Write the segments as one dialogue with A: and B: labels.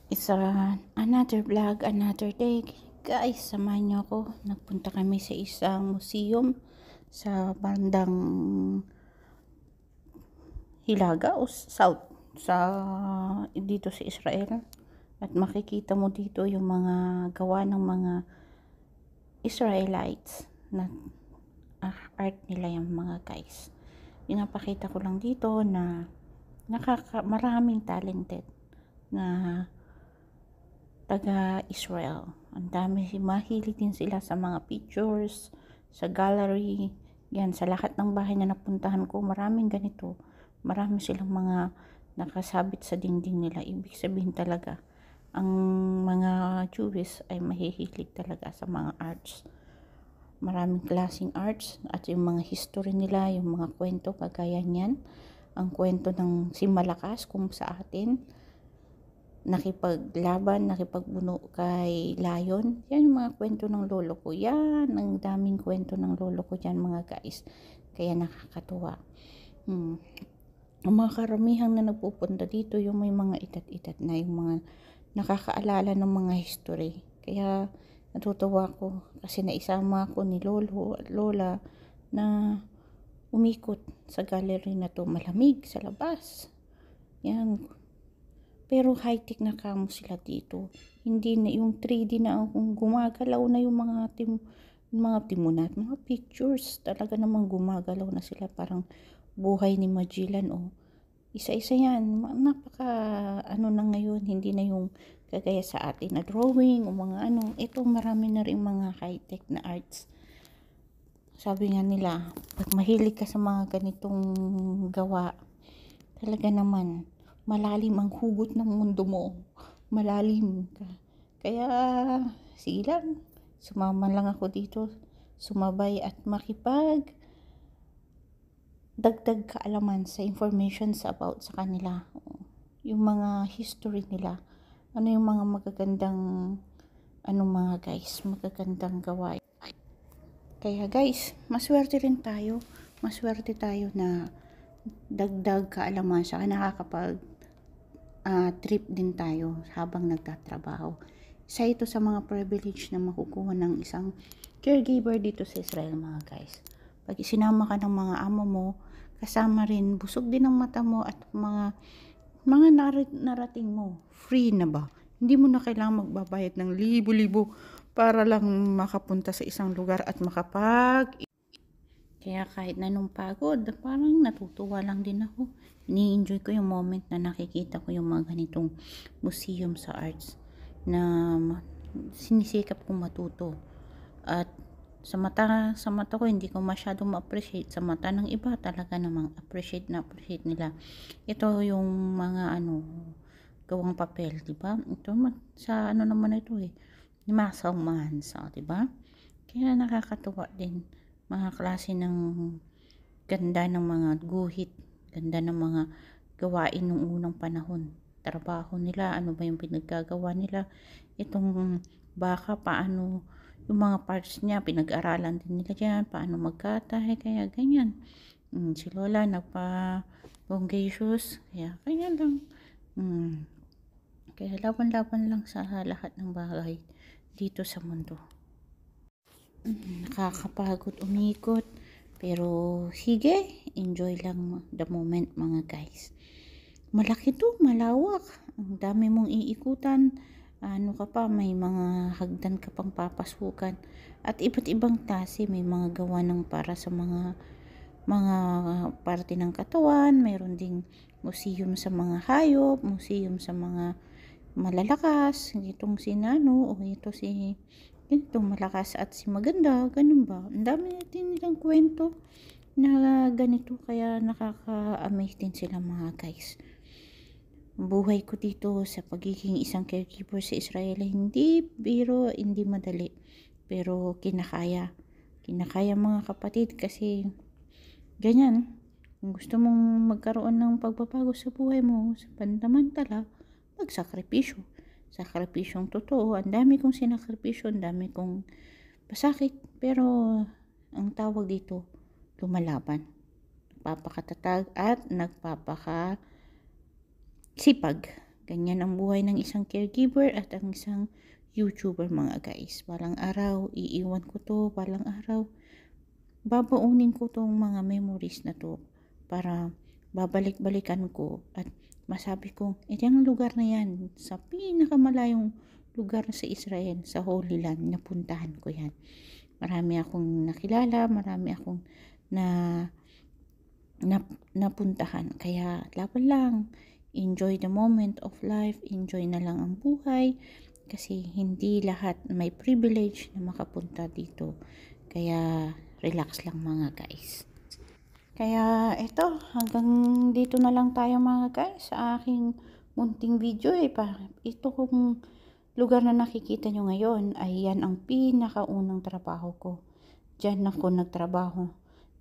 A: Isa another vlog, another day. Guys, samahan niyo ako. Nagpunta kami sa isang museum sa bandang Hilaga o South sa dito sa Israel. At makikita mo dito yung mga gawa ng mga Israelites na art nila yung mga guys. Pinapakita ko lang dito na maraming talented na taga-Israel. Ang dami, mahilig din sila sa mga pictures, sa gallery. Yan, sa lahat ng bahay na napuntahan ko, maraming ganito. Marami silang mga nakasabit sa dingding nila. Ibig sabihin talaga, ang mga Jewish ay mahihilig talaga sa mga arts. Maraming klaseng arts at yung mga history nila, yung mga kwento, kagaya niyan. Ang kwento ng si Malakas kung sa atin, nakipaglaban, nakipagbuno kay Lion. Yan yung mga kwento ng lolo ko. Yan, ang daming kwento ng lolo ko dyan mga guys. Kaya nakakatuwa. Ang mga karamihan na nagpupunta dito, yung may mga itat-itat na, yung mga nakakaalala ng mga history. Kaya natutuwa ko kasi naisama ko ni lolo at lola na umikot sa gallery na to. Malamig sa labas. Yan, pero high-tech na kamo sila dito. Hindi na yung 3D na kung gumagalaw na yung mga timuna at mga pictures. Talaga namang gumagalaw na sila, parang buhay ni Magellan o isa-isa yan. Napaka ano na ngayon, hindi na yung kagaya sa atin na drawing o mga ano. Ito marami na rin mga high-tech na arts. Sabi nga nila, pag mahilig ka sa mga ganitong gawa, talaga naman malalim ang hugot ng mundo mo. Malalim ka. Kaya, sige lang. Sumama lang ako dito. Sumabay at makipag dagdag kaalaman sa information about sa kanila. Yung mga history nila. Ano yung mga magagandang mga guys, magagandang gawain. Kaya guys, maswerte rin tayo. Maswerte tayo na dagdag kaalaman sa nakakapag trip din tayo habang nagtatrabaho. Isa ito sa mga privilege na makukuha ng isang caregiver dito sa Israel mga guys. Pag isinama ka ng mga amo mo, kasama rin, busog din ang mata mo at mga narating mo, free na ba? Hindi mo na kailangan magbabayad ng libo-libo para lang makapunta sa isang lugar at kaya kahit na nung pagod, parang natutuwa lang din ako. Ini-enjoy ko yung moment na nakikita ko yung mga ganitong museum sa arts na sinisikap kong matuto. At sa mata ko hindi ko masyadong ma-appreciate. Sa mata ng iba talaga namang appreciate nila. Ito yung mga gawang papel, di ba? Ito sa naman ito ni Muscle Man, so, di ba? Kaya nakakatuwa din. Mga klase ng ganda ng mga guhit, ganda ng mga gawain ng unang panahon. Trabaho nila, ano ba yung pinaggagawa nila. Itong baka, paano yung mga parts niya, pinag-aralan din nila dyan, paano magkatay, kaya ganyan. Si Lola, nagpa-bongacious, kaya lang. Kaya laban-laban lang sa lahat ng bagay dito sa mundo. Nakakapagod umikot, pero sige, enjoy lang the moment mga guys. Malaki to, malawak, ang dami mong iikutan, ka pa, may mga hagdan ka pang papasukan at iba't ibang klase, may mga gawa ng para sa mga parte ng katawan, mayroon ding museum sa mga hayop, museum sa mga malalakas, itong si Nano o ito si ganito malakas at si maganda, ganun ba? Ang dami natin nilang kwento na ganito, kaya nakaka-amaze din sila mga guys. Buhay ko dito sa pagiging isang caregiver sa Israel, hindi biro, hindi madali, pero kinakaya mga kapatid, kasi ganyan, kung gusto mong magkaroon ng pagbabago sa buhay mo sa pansamantala, sakripisyong totoo. Ang dami kong sinakripisyo, ang dami kong pasakit, pero ang tawag dito, lumalaban, nagpapakatatag at nagpapakasipag. Ganyan ang buhay ng isang caregiver at ang isang YouTuber mga guys. Balang araw, iiwan ko to. Balang araw, babaunin ko tong mga memories na to para babalik-balikan ko at masabi ko, yung lugar na yan, sa pinakamalayong lugar sa Israel, sa Holy Land, napuntahan ko yan. Marami akong nakilala, marami akong na napuntahan. Kaya laban lang, enjoy the moment of life, enjoy na lang ang buhay kasi hindi lahat may privilege na makapunta dito. Kaya relax lang mga guys. Kaya ito, hanggang dito na lang tayo mga guys sa aking munting video ito kung lugar na nakikita nyo ngayon ay yan ang pinakaunang trabaho ko. Diyan ako nagtrabaho.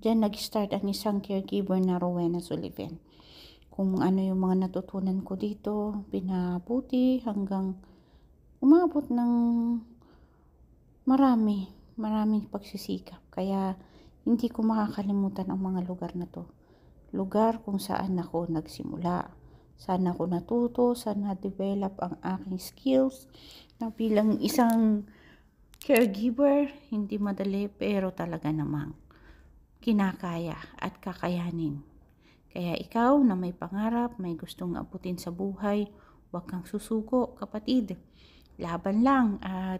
A: Diyan nag-start ang isang caregiver na Rowena Sullivan. Kung ano yung mga natutunan ko dito, pinabuti hanggang umabot ng maraming pagsisikap. Kaya hindi ko makakalimutan ang mga lugar na to. Lugar kung saan ako nagsimula. Saan ako natuto, saan na-develop ang aking skills na bilang isang caregiver, hindi madali pero talaga namang kinakaya at kakayanin. Kaya ikaw na may pangarap, may gustong abutin sa buhay, huwag kang susuko kapatid. Laban lang at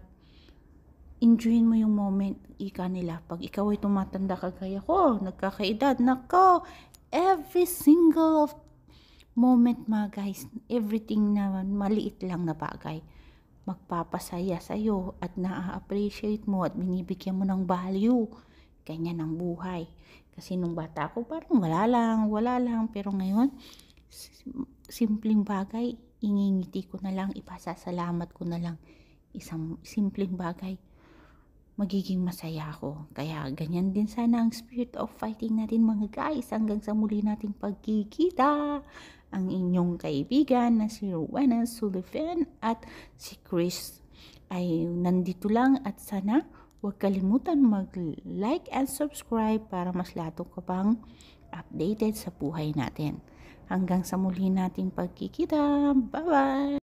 A: enjoyin mo yung moment, ika nila. Pag ikaw ay tumatanda kagaya ko, nagkakaedad, nako, every single moment mga guys, everything na maliit lang na bagay, magpapasaya sa'yo at na-appreciate mo at binibigyan mo ng value. Ganyan ang buhay. Kasi nung bata ko, parang wala lang. Pero ngayon, simpleng bagay, ingingiti ko na lang, ipasasalamat ko na lang. Isang simpleng bagay, magiging masaya ako. Kaya ganyan din sana ang spirit of fighting natin mga guys. Hanggang sa muli nating pagkikita. Ang inyong kaibigan na si Rowena Sullivan at si Chris ay nandito lang at sana huwag kalimutan mag-like and subscribe para mas lato ka pang updated sa buhay natin. Hanggang sa muli nating pagkikita. Bye-bye!